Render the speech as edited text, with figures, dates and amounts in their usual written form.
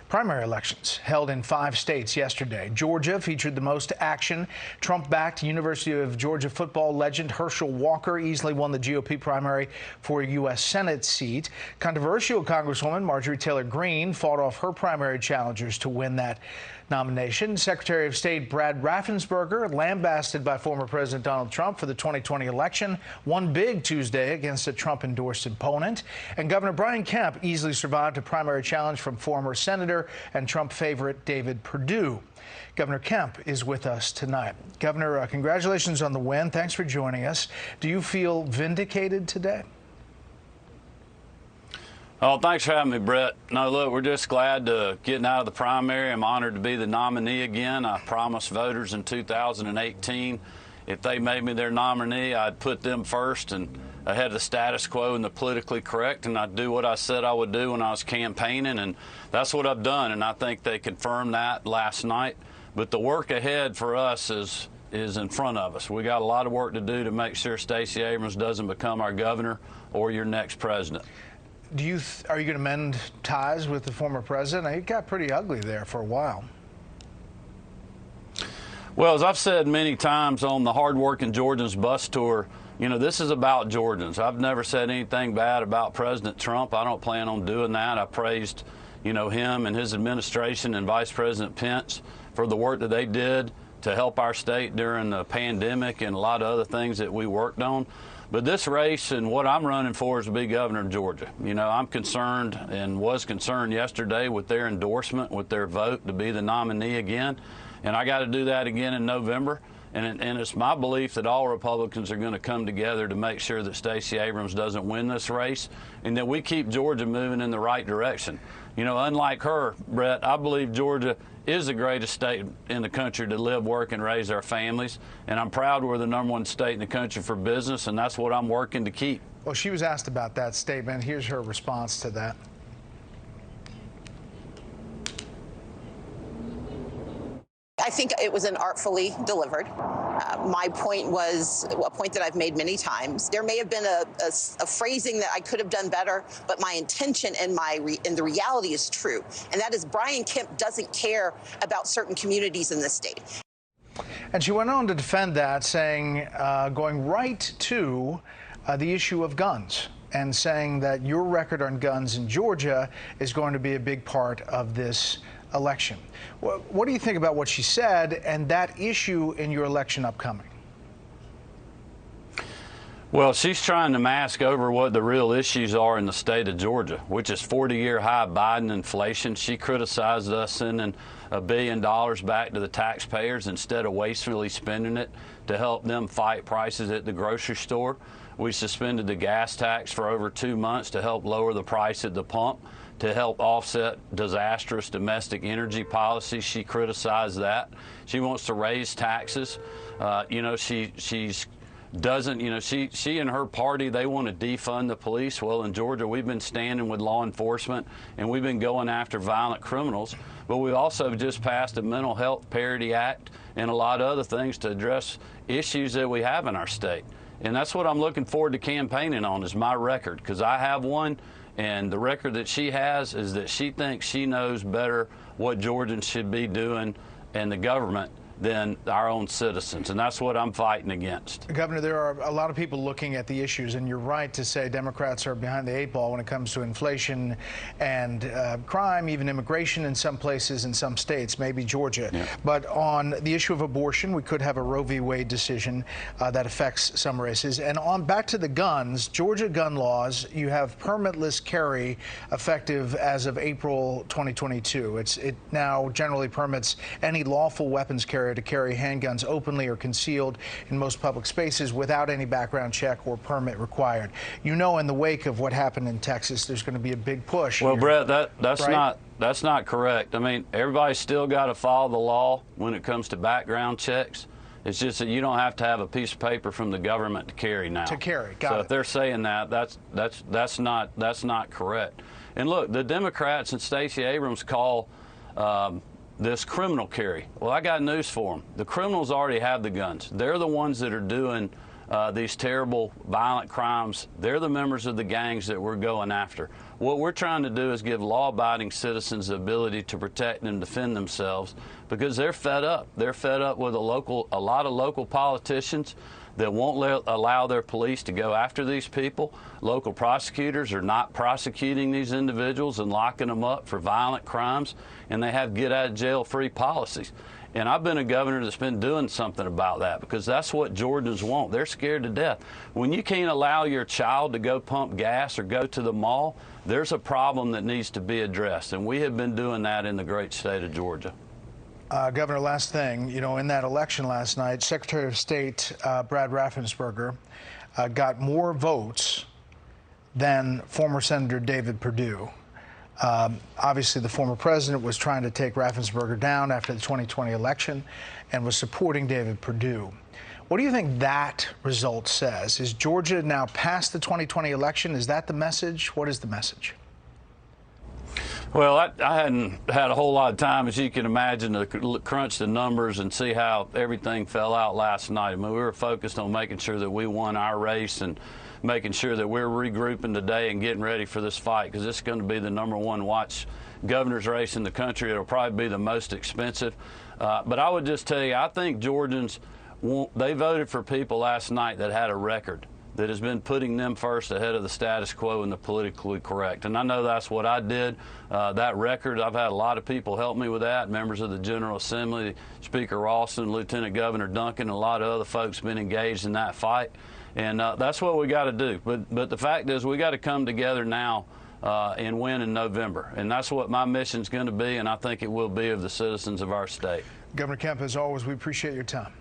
Primary elections held in 5 states yesterday. Georgia featured the most action. Trump-backed University of Georgia football legend Herschel Walker easily won the GOP primary for a U.S. Senate seat. Controversial Congresswoman Marjorie Taylor Greene fought off her primary challengers to win that nomination. Secretary of State Brad Raffensperger, lambasted by former President Donald Trump for the 2020 election, won big Tuesday against a Trump-endorsed opponent. And Governor Brian Kemp easily survived a primary challenge from former Senator and Trump favorite David Perdue. Governor Kemp is with us tonight. Governor, congratulations on the win. Thanks for joining us. Do you feel vindicated today? Oh, thanks for having me, Brett. No, look, we're just glad to getting out of the primary. I'm honored to be the nominee again. I promised voters in 2018 if they made me their nominee, I'd put them first and ahead of the status quo and the politically correct, and I'd do what I said I would do when I was campaigning, and that's what I've done, and I think they confirmed that last night. But the work ahead for us is in front of us. We got a lot of work to do to make sure Stacey Abrams doesn't become our governor or your next president. Are you going to mend ties with the former president? It got pretty ugly there for a while. Well, as I've said many times on the Hardworking Georgians bus tour, you know, this is about Georgians. I've never said anything bad about President Trump. I don't plan on doing that. I praised, you know, him and his administration and Vice President Pence for the work that they did to help our state during the pandemic and a lot of other things that we worked on. But this race and what I'm running for is to be governor of Georgia. You know, I'm concerned and was concerned yesterday with their endorsement, with their vote to be the nominee again. And I got to do that again in November. And it's my belief that all Republicans are going to come together to make sure that Stacey Abrams doesn't win this race and that we keep Georgia moving in the right direction. You know, unlike her, Brett, I believe Georgia is the greatest state in the country to live, work, and raise our families. And I'm proud we're the #1 state in the country for business, and that's what I'm working to keep. Well, she was asked about that statement. Here's her response to that. I think it was artfully delivered. My point was a point that I've made many times. There may have been a phrasing that I could have done better, but my intention and the reality is true. And that is Brian Kemp doesn't care about certain communities in this state. And she went on to defend that, saying, going right to the issue of guns and saying that your record on guns in Georgia is going to be a big part of this election. What do you think about what she said and that issue in your election upcoming? Well, she's trying to mask over what the real issues are in the state of Georgia, which is 40-year high Biden inflation. She criticized us sending $1 billion back to the taxpayers instead of wastefully spending it to help them fight prices at the grocery store. We suspended the gas tax for over 2 months to help lower the price at the pump, to help offset disastrous domestic energy policies. She criticized that. She wants to raise taxes. You know, she and her party, they want to defund the police. Well, in Georgia, we've been standing with law enforcement and we've been going after violent criminals. But we've also just passed a Mental Health Parity Act and a lot of other things to address issues that we have in our state. And that's what I'm looking forward to campaigning on, is my record, because I have one. And the record that she has is that she thinks she knows better what Georgians should be doing and the government than our own citizens, and that's what I'm fighting against. Governor, there are a lot of people looking at the issues, and you're right to say Democrats are behind the 8 ball when it comes to inflation and crime, even immigration in some places, in some states, maybe Georgia. Yeah. But on the issue of abortion, we could have a Roe v. Wade decision that affects some races. And on back to the guns, Georgia gun laws, you have permitless carry effective as of April 2022. It now generally permits any lawful weapons carrier to carry handguns openly or concealed in most public spaces without any background check or permit required. You know, in the wake of what happened in Texas, there's going to be a big push. Well, here. Brett, that's not correct. I mean, everybody's still got to follow the law when it comes to background checks. It's just that you don't have to have a piece of paper from the government to carry now. To carry, got it. So if they're saying that, that's not correct. And look, the Democrats and Stacey Abrams call this criminal carry. Well, I got news for them. The criminals already have the guns. They're the ones that are doing these terrible violent crimes, they're the members of the gangs that we're going after. What we're trying to do is give law-abiding citizens the ability to protect and defend themselves, because they're fed up. They're fed up with a lot of local politicians that won't allow their police to go after these people. Local prosecutors are not prosecuting these individuals and locking them up for violent crimes, and they have get-out-of-jail-free policies. And I've been a governor that's been doing something about that, because that's what Georgians want. They're scared to death. When you can't allow your child to go pump gas or go to the mall, there's a problem that needs to be addressed, and we have been doing that in the great state of Georgia. Governor, last thing, you know, in that election last night, Secretary of State Brad Raffensperger got more votes than former Senator David Perdue. Obviously, the former president was trying to take Raffensperger down after the 2020 election and was supporting David Perdue. What do you think that result says? Is Georgia now past the 2020 election? Is that the message? What is the message? Well, I hadn't had a whole lot of time, as you can imagine, to crunch the numbers and see how everything fell out last night. I mean, we were focused on making sure that we won our race and making sure that we're regrouping today and getting ready for this fight, because this is going to be the #1 watch governor's race in the country. It'll probably be the most expensive. But I would just tell you, I think Georgians, they voted for people last night that had a record that has been putting them first ahead of the status quo and the politically correct. And I know that's what I did. That record, I've had a lot of people help me with that, members of the General Assembly, Speaker Ralston, Lieutenant Governor Duncan, and a lot of other folks been engaged in that fight. And that's what we got to do. But the fact is, we got to come together now and win in November. And that's what my mission's going to be, and I think it will be of the citizens of our state. Governor Kemp, as always, we appreciate your time.